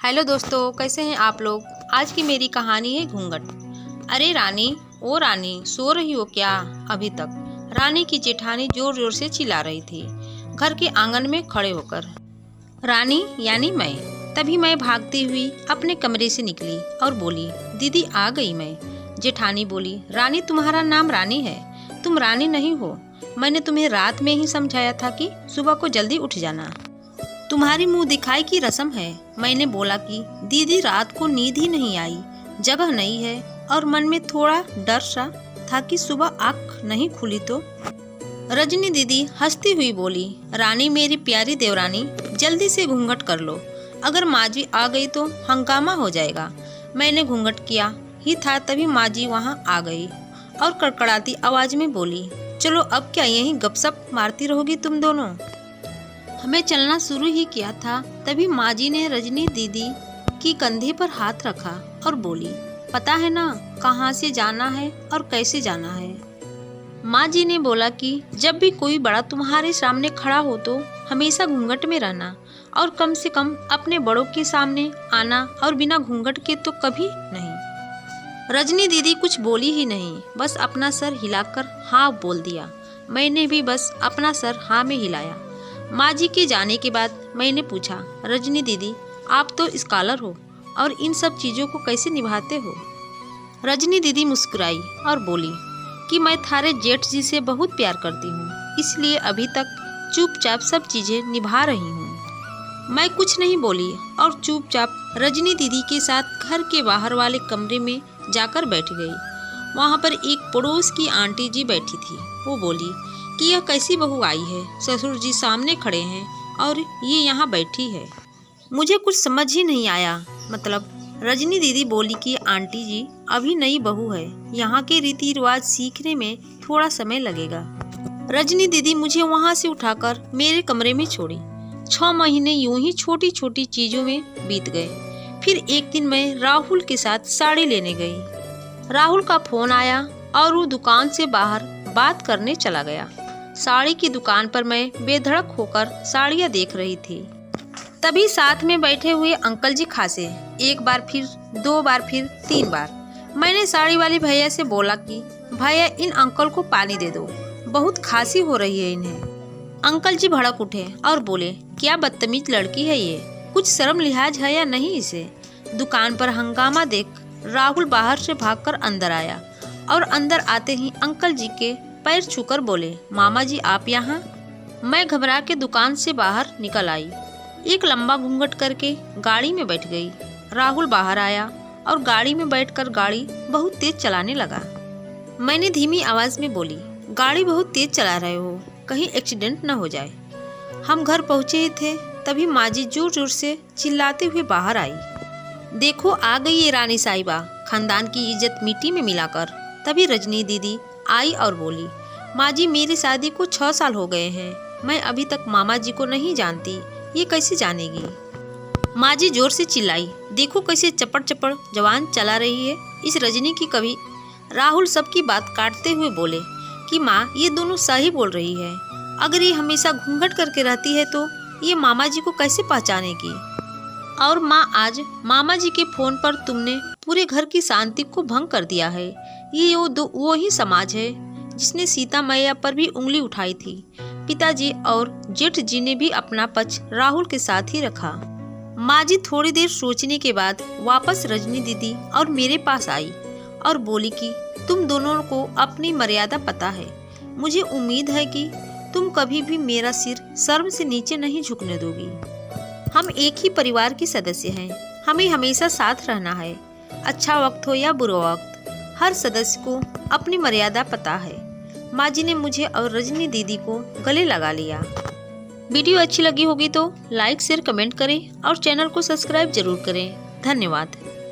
Hello दोस्तों, कैसे हैं आप लोग। आज की मेरी कहानी है घूंघट। अरे रानी, ओ रानी, सो रही हो क्या अभी तक। रानी की जेठानी जोर जोर से चिल्ला रही थी घर के आंगन में खड़े होकर। रानी यानी मैं। तभी मैं भागती हुई अपने कमरे से निकली और बोली, दीदी आ गई मैं। जेठानी बोली, रानी तुम्हारा नाम रानी है, तुम रानी नहीं हो। मैंने तुम्हें रात में ही समझाया था कि सुबह को जल्दी उठ जाना। तुम्हारी मुंह दिखाई की रस्म है। मैंने बोला कि दीदी रात को नींद ही नहीं आई, जगह नहीं है, और मन में थोड़ा डर सा था कि सुबह आँख नहीं खुली तो। रजनी दीदी हंसती हुई बोली, रानी मेरी प्यारी देवरानी, जल्दी से घूंघट कर लो, अगर माँ जी आ गई तो हंगामा हो जाएगा। मैंने घूंघट किया ही था तभी माँ जी वहाँ आ गई और कड़कड़ाती आवाज में बोली, चलो अब क्या यहीं गपशप मारती रहोगी तुम दोनों। हमें चलना शुरू ही किया था तभी माँ जी ने रजनी दीदी की कंधे पर हाथ रखा और बोली, पता है ना कहाँ से जाना है और कैसे जाना है। माँ जी ने बोला कि जब भी कोई बड़ा तुम्हारे सामने खड़ा हो तो हमेशा घूंघट में रहना, और कम से कम अपने बड़ों के सामने आना, और बिना घूंघट के तो कभी नहीं। रजनी दीदी कुछ बोली ही नहीं, बस अपना सर हिलाकर हाँ बोल दिया। मैंने भी बस अपना सर हाँ में हिलाया। माँ जी के जाने के बाद मैंने पूछा, रजनी दीदी आप तो स्कॉलर हो और इन सब चीज़ों को कैसे निभाते हो। रजनी दीदी मुस्कुराई और बोली कि मैं थारे जेठ जी से बहुत प्यार करती हूँ, इसलिए अभी तक चुपचाप सब चीज़ें निभा रही हूँ। मैं कुछ नहीं बोली और चुपचाप रजनी दीदी के साथ घर के बाहर वाले कमरे में जाकर बैठ गई। वहाँ पर एक पड़ोस की आंटी जी बैठी थी। वो बोली कि यह कैसी बहू आई है, ससुर जी सामने खड़े हैं और ये यहाँ बैठी है। मुझे कुछ समझ ही नहीं आया। मतलब रजनी दीदी बोली कि आंटी जी अभी नई बहू है, यहाँ के रीति रिवाज सीखने में थोड़ा समय लगेगा। रजनी दीदी मुझे वहाँ से उठाकर मेरे कमरे में छोड़ी। 6 महीने यूं ही छोटी छोटी चीजों में बीत गए। फिर एक दिन मैं राहुल के साथ साड़ी लेने गई। राहुल का फोन आया और वो दुकान से बाहर बात करने चला गया। साड़ी की दुकान पर मैं बेधड़क होकर साड़ियाँ देख रही थी। तभी साथ में बैठे हुए अंकल जी खांसे, एक बार फिर 2 बार फिर 3 बार। मैंने साड़ी वाले भैया से बोला कि भैया इन अंकल को पानी दे दो, बहुत खांसी हो रही है इन्हें। अंकल जी भड़क उठे और बोले, क्या बदतमीज लड़की है ये, कुछ शर्म लिहाज है या नहीं इसे। दुकान पर हंगामा देख राहुल बाहर से भागकर अंदर आया और अंदर आते ही अंकल जी के पैर छूकर बोले, मामा जी आप यहाँ। मैं घबरा के दुकान से बाहर निकल आई, एक लंबा घूंघट करके गाड़ी में बैठ गई। राहुल बाहर आया और गाड़ी में बैठकर गाड़ी बहुत तेज चलाने लगा। मैंने धीमी आवाज में बोली, गाड़ी बहुत तेज चला रहे हो, कहीं एक्सीडेंट न हो जाए। हम घर पहुँचे ही थे तभी माँ जी जोर जोर से चिल्लाते हुए बाहर आई, देखो आ गई ये रानी साहिबा, खानदान की इज्जत मिट्टी में मिलाकर। तभी रजनी दीदी आई और बोली, माँ जी मेरी शादी को 6 साल हो गए हैं, मैं अभी तक मामा जी को नहीं जानती, ये कैसे जानेगी। माँ जी जोर से चिल्लाई, देखो कैसे चपड़ चपड़ जवान चला रही है इस रजनी की कभी। राहुल सबकी बात काटते हुए बोले कि माँ ये दोनों सही बोल रही है, अगर ये हमेशा घूंघट करके रहती है तो ये मामा जी को कैसे पहचानेगी। और माँ आज मामा जी के फोन पर तुमने पूरे घर की शांति को भंग कर दिया है। ये वो ही समाज है जिसने सीता मैया पर भी उंगली उठाई थी। पिताजी और जेठ जी ने भी अपना पक्ष राहुल के साथ ही रखा। माँ जी थोड़ी देर सोचने के बाद वापस रजनी दीदी और मेरे पास आई और बोली कि तुम दोनों को अपनी मर्यादा पता है, मुझे उम्मीद है कि तुम कभी भी मेरा सिर शर्म से नीचे नहीं झुकने दोगी। हम एक ही परिवार के सदस्य हैं, हमें हमेशा साथ रहना है, अच्छा वक्त हो या बुरा वक्त, हर सदस्य को अपनी मर्यादा पता है। माँ जी ने मुझे और रजनी दीदी को गले लगा लिया। वीडियो अच्छी लगी होगी तो लाइक शेयर कमेंट करें और चैनल को सब्सक्राइब जरूर करें। धन्यवाद।